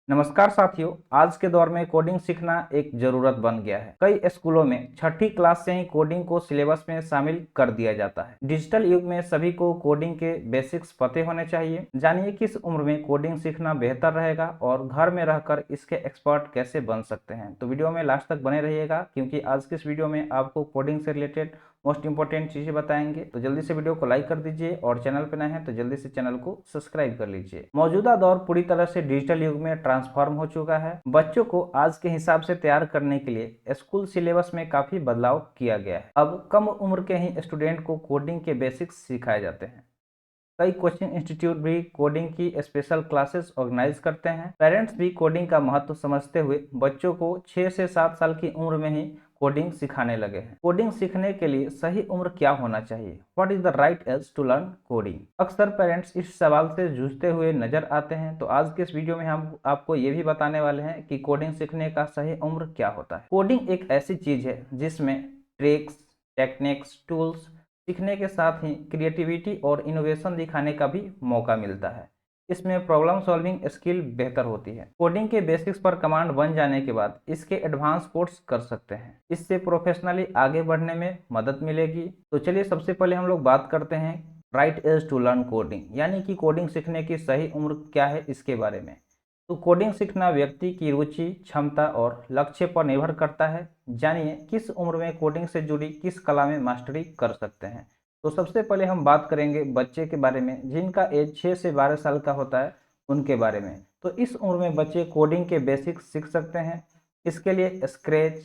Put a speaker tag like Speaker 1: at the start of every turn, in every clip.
Speaker 1: नमस्कार साथियों। आज के दौर में कोडिंग सीखना एक जरूरत बन गया है। कई स्कूलों में छठी क्लास से ही कोडिंग को सिलेबस में शामिल कर दिया जाता है। डिजिटल युग में सभी को कोडिंग के बेसिक्स पते होने चाहिए। जानिए किस उम्र में कोडिंग सीखना बेहतर रहेगा और घर में रहकर इसके एक्सपर्ट कैसे बन सकते हैं। तो वीडियो में लास्ट तक बने रहिएगा, क्योंकि आज के इस वीडियो में आपको कोडिंग से रिलेटेड मोस्ट इंपॉर्टेंट चीजें बताएंगे। तो जल्दी से वीडियो को लाइक कर दीजिए और चैनल पर नए हैं तो जल्दी से चैनल को सब्सक्राइब कर लीजिए। मौजूदा दौर पूरी तरह से डिजिटल युग में ट्रांसफॉर्म हो चुका है। बच्चों को आज के हिसाब से तैयार करने के लिए स्कूल सिलेबस में काफी बदलाव किया गया है। अब कम उम्र के ही स्टूडेंट को कोडिंग के बेसिक्स सिखाए जाते हैं। कई कोचिंग इंस्टीट्यूट भी कोडिंग की स्पेशल क्लासेस ऑर्गेनाइज करते हैं। पेरेंट्स भी कोडिंग का महत्व समझते हुए बच्चों को 6 से 7 साल की उम्र में ही कोडिंग सिखाने लगे हैं। कोडिंग सीखने के लिए सही उम्र क्या होना चाहिए? What is the right age to learn coding? अक्सर पेरेंट्स इस सवाल से जूझते हुए नजर आते हैं। तो आज के इस वीडियो में हम आपको ये भी बताने वाले हैं कि कोडिंग सीखने का सही उम्र क्या होता है। कोडिंग एक ऐसी चीज है जिसमें ट्रिक्स, टेक्निक्स, टूल्स सीखने के साथ ही क्रिएटिविटी और इनोवेशन दिखाने का भी मौका मिलता है। इसमें प्रॉब्लम सॉल्विंग स्किल बेहतर होती है। कोडिंग के बेसिक्स पर कमांड बन जाने के बाद इसके एडवांस कोर्स कर सकते हैं। इससे प्रोफेशनली आगे बढ़ने में मदद मिलेगी। तो चलिए सबसे पहले हम लोग बात करते हैं right age to learn coding, यानी कि कोडिंग सीखने की सही उम्र क्या है इसके बारे में। तो कोडिंग सीखना व्यक्ति की रुचि, क्षमता और लक्ष्य पर निर्भर करता है। जानिए किस उम्र में कोडिंग से जुड़ी किस कला में मास्टरी कर सकते हैं। तो सबसे पहले हम बात करेंगे बच्चे के बारे में जिनका एज 6 से 12 साल का होता है, उनके बारे में। तो इस उम्र में बच्चे कोडिंग के बेसिक्स सीख सकते हैं। इसके लिए स्क्रैच,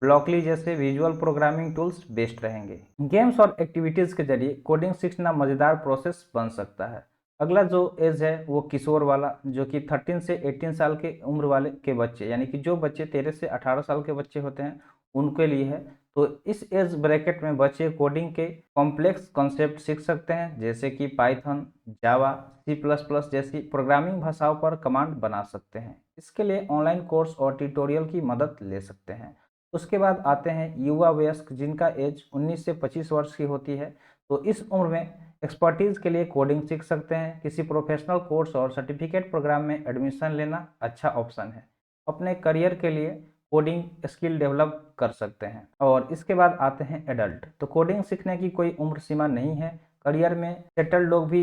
Speaker 1: ब्लॉकली जैसे विजुअल प्रोग्रामिंग टूल्स बेस्ट रहेंगे। गेम्स और एक्टिविटीज के जरिए कोडिंग सीखना मजेदार प्रोसेस बन सकता है। अगला जो एज है वो किशोर वाला, जो कि 13 से 18 साल के उम्र वाले के बच्चे, यानी कि जो बच्चे 13 से 18 साल के बच्चे होते हैं उनके लिए है। तो इस एज ब्रैकेट में बच्चे कोडिंग के कॉम्प्लेक्स कॉन्सेप्ट सीख सकते हैं, जैसे कि पाइथन, जावा, C++ जैसी प्रोग्रामिंग भाषाओं पर कमांड बना सकते हैं। इसके लिए ऑनलाइन कोर्स और ट्यूटोरियल की मदद ले सकते हैं। उसके बाद आते हैं युवा वयस्क, जिनका एज 19 से 25 वर्ष की होती है। तो इस उम्र में एक्सपर्टीज के लिए कोडिंग सीख सकते हैं। किसी प्रोफेशनल कोर्स और सर्टिफिकेट प्रोग्राम में एडमिशन लेना अच्छा ऑप्शन है। अपने करियर के लिए कोडिंग स्किल डेवलप कर सकते हैं। और इसके बाद आते हैं एडल्ट। तो कोडिंग सीखने की कोई उम्र सीमा नहीं है। करियर में सेटल लोग भी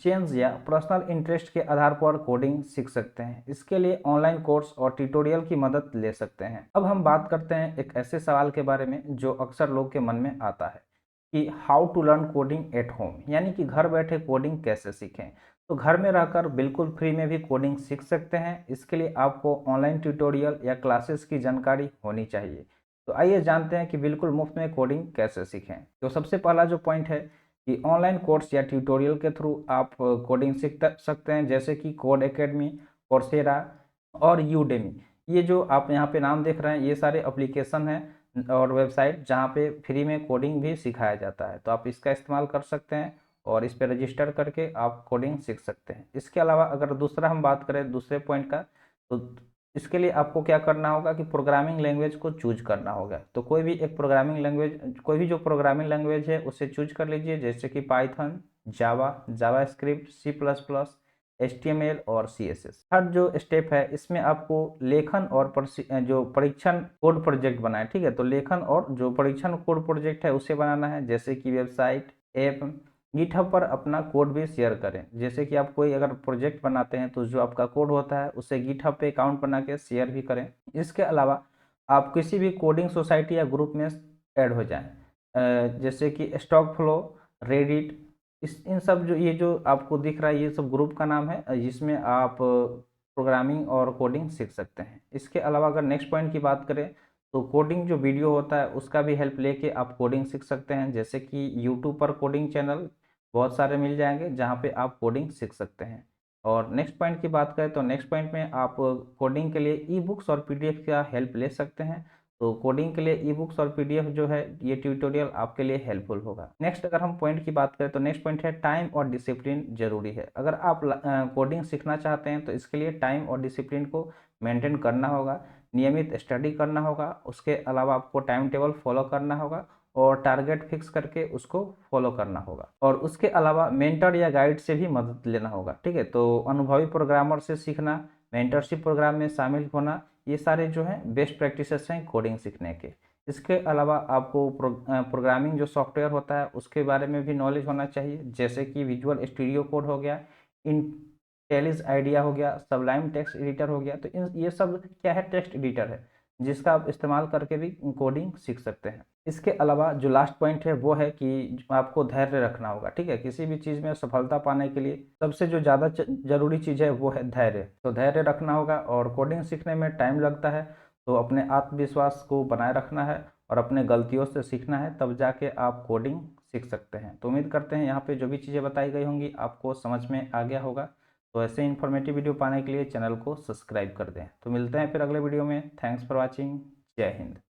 Speaker 1: चेंज या पर्सनल इंटरेस्ट के आधार पर कोडिंग सीख सकते हैं। इसके लिए ऑनलाइन कोर्स और ट्यूटोरियल की मदद ले सकते हैं। अब हम बात करते हैं एक ऐसे सवाल के बारे में जो अक्सर लोग के मन में आता है कि how to learn coding at home, यानी कि घर बैठे कोडिंग कैसे सीखें। तो घर में रहकर बिल्कुल फ्री में भी कोडिंग सीख सकते हैं। इसके लिए आपको ऑनलाइन ट्यूटोरियल या क्लासेस की जानकारी होनी चाहिए। तो आइए जानते हैं कि बिल्कुल मुफ्त में कोडिंग कैसे सीखें। तो सबसे पहला जो पॉइंट है कि ऑनलाइन कोर्स या ट्यूटोरियल के थ्रू आप कोडिंग सीख सकते हैं, जैसे कि कोड एकेडमी, कोर्सेरा और यूडेमी। ये जो आप यहाँ पे नाम देख रहे हैं ये सारे एप्लीकेशन हैं और वेबसाइट जहाँ पे फ्री में कोडिंग भी सिखाया जाता है। तो आप इसका इस्तेमाल कर सकते हैं और इस पर रजिस्टर करके आप कोडिंग सीख सकते हैं। इसके अलावा अगर दूसरा हम बात करें दूसरे पॉइंट का, तो इसके लिए आपको क्या करना होगा कि प्रोग्रामिंग लैंग्वेज को चूज करना होगा। तो कोई भी एक प्रोग्रामिंग लैंग्वेज, कोई भी जो प्रोग्रामिंग लैंग्वेज है उसे चूज कर लीजिए, जैसे कि पाइथन, जावा, जावास्क्रिप्ट, C++, HTML और CSS। थर्ड जो स्टेप है इसमें आपको लेखन और जो परीक्षण कोड प्रोजेक्ट बनाए, ठीक है। तो लेखन और जो परीक्षण कोड प्रोजेक्ट है उसे बनाना है, जैसे कि वेबसाइट, ऐप, गिटहब पर अपना कोड भी शेयर करें। जैसे कि आप कोई अगर प्रोजेक्ट बनाते हैं तो जो आपका कोड होता है उसे गिटहब पे अकाउंट बना के शेयर भी करें। इसके अलावा आप किसी भी कोडिंग सोसाइटी या ग्रुप में ऐड हो जाएं, जैसे कि स्टॉक फ्लो, रेडिट, इस इन सब जो ये जो आपको दिख रहा है ये सब ग्रुप का नाम है, जिसमें आप प्रोग्रामिंग और कोडिंग सीख सकते हैं। इसके अलावा अगर नेक्स्ट पॉइंट की बात करें तो कोडिंग जो वीडियो होता है उसका भी हेल्प लेके आप कोडिंग सीख सकते हैं, जैसे कि यूट्यूब पर कोडिंग चैनल बहुत सारे मिल जाएंगे जहाँ पे आप कोडिंग सीख सकते हैं। और नेक्स्ट पॉइंट की बात करें तो नेक्स्ट पॉइंट में आप कोडिंग के लिए ई बुक्स और पीडीएफ का हेल्प ले सकते हैं। तो कोडिंग के लिए ई बुक्स और पीडीएफ जो है ये ट्यूटोरियल आपके लिए हेल्पफुल होगा। नेक्स्ट अगर हम पॉइंट की बात करें तो नेक्स्ट पॉइंट है टाइम और डिसिप्लिन जरूरी है। अगर आप कोडिंग सीखना चाहते हैं तो इसके लिए टाइम और डिसिप्लिन को मेंटेन करना होगा, नियमित स्टडी करना होगा। उसके अलावा आपको टाइम टेबल फॉलो करना होगा और टारगेट फिक्स करके उसको फॉलो करना होगा। और उसके अलावा मेंटर या गाइड से भी मदद लेना होगा, ठीक है। तो अनुभवी प्रोग्रामर से सीखना मेंटरशिप प्रोग्राम में शामिल होना, ये सारे जो हैं बेस्ट प्रैक्टिसेस हैं कोडिंग सीखने के। इसके अलावा आपको प्रोग्रामिंग जो सॉफ्टवेयर होता है उसके बारे में भी नॉलेज होना चाहिए, जैसे कि विजुअल स्टूडियो कोड हो गया, इंटेलिज आइडिया हो गया, सबलाइम टेक्स्ट एडिटर हो गया। तो इन ये सब क्या है, टेक्स्ट एडिटर है जिसका आप इस्तेमाल करके भी कोडिंग सीख सकते हैं। इसके अलावा जो लास्ट पॉइंट है वो है कि आपको धैर्य रखना होगा, ठीक है। किसी भी चीज़ में सफलता पाने के लिए सबसे जो ज़्यादा जरूरी चीज़ है वो है धैर्य। तो धैर्य रखना होगा और कोडिंग सीखने में टाइम लगता है, तो अपने आत्मविश्वास को बनाए रखना है और अपने गलतियों से सीखना है, तब जाके आप कोडिंग सीख सकते हैं। तो उम्मीद करते हैं यहाँ पे जो भी चीज़ें बताई गई होंगी आपको समझ में आ गया होगा। तो ऐसे इन्फॉर्मेटिव वीडियो पाने के लिए चैनल को सब्सक्राइब कर दें। तो मिलते हैं फिर अगले वीडियो में। Thanks for watching. जय हिंद।